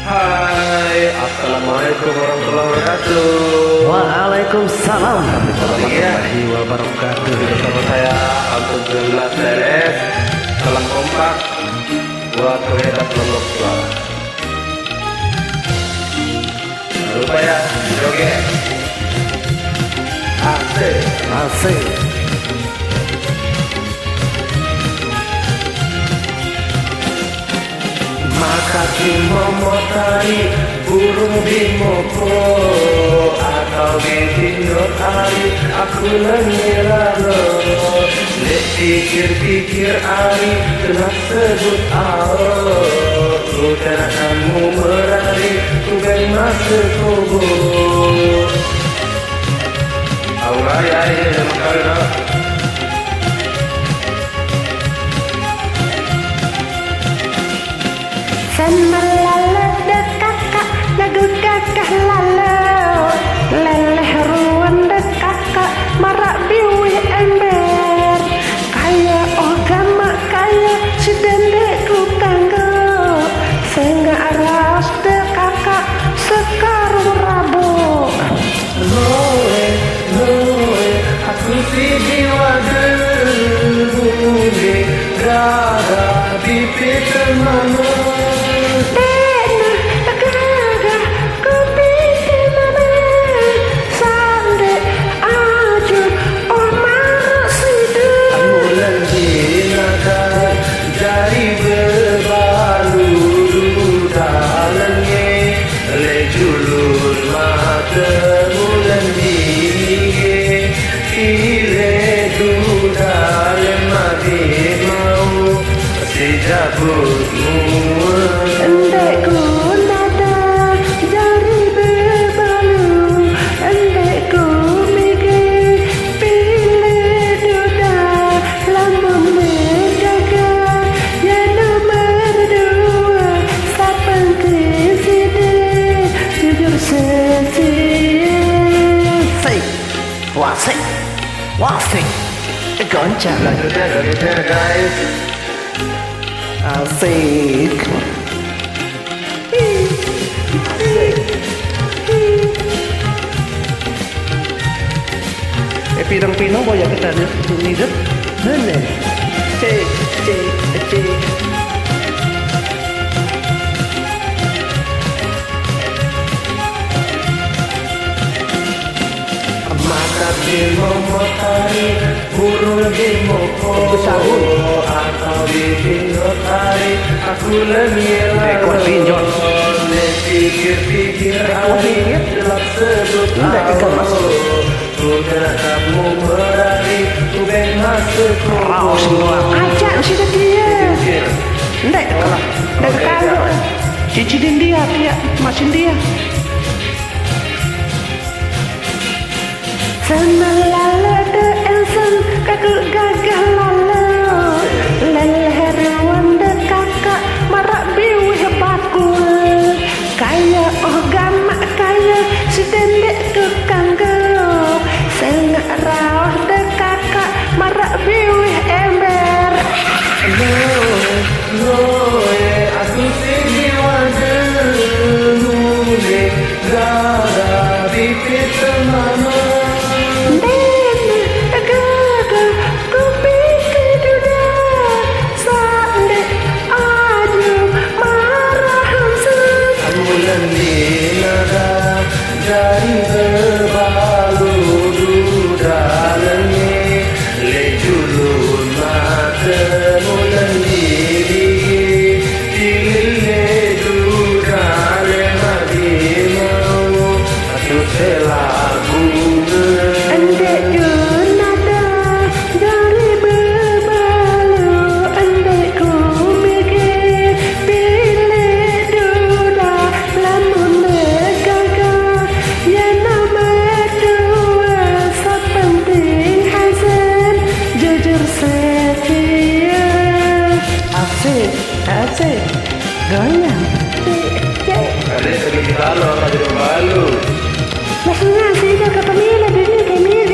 Hai, assalamualaikum warahmatullahi wabarakatuh. Waalaikumsalam warahmatullahi wabarakatuh. Bersama saya Abdullah TLS. Salam kompak buat pengedap lombok suara. Jangan lupa ya, joget. Asik. Asik. Maka momotari burung bimoko atau bidinot ari aku lengirano lek pikir-pikir ari telah sebut ao bukan kamu merari tugai masa kobo awai makarna. Senmelala de kakak lagu kakak lalau leleh ruan de kakak marak biwi ember kaya ogama kaya si dendekku tanggo sehingga aras de kakak sekarang rabu Loe, aku si jiwa geruge gara bibit termanu. Endekku nada jari berbalu endekku mikir pilih duda lambung berjaga ya nomor dua sapenting sini jujur setia Asik. Wasik. Wasik. Goncang. Lanjutnya guys. Asik. Pinang-pinang boya kita hidup. Mana? Cek, cek, cek. Mata momotari burung bimoko atau bidinotari aku lengirano Ekor pinjol. Pikir-pikir hari telah sebut bukan kamu merari tugai masa Raus semua. ajak sudah dia ndek kalah ndek kalau cicilin dia masin dia Senelala de elsen kakak gagah lalau leher wanda kakak marak biwi bakul kaya ogama kaya si dendek kekanggo sengak rawah de kakak marak biwi ember Loe, aku si jiwa geruge gara bibit termanu. Dari berbalu dudalannya lejulun mata mulan diri pilih dudalan hati mau aku selagu endek nada dari berbalu endek ku mikir pilih duda lamun gagah ya nomor dua sepenting hasil jujur setia asik asik goyang ada yang sedih kalau ada yang balu maksudnya sih ke pemilu ini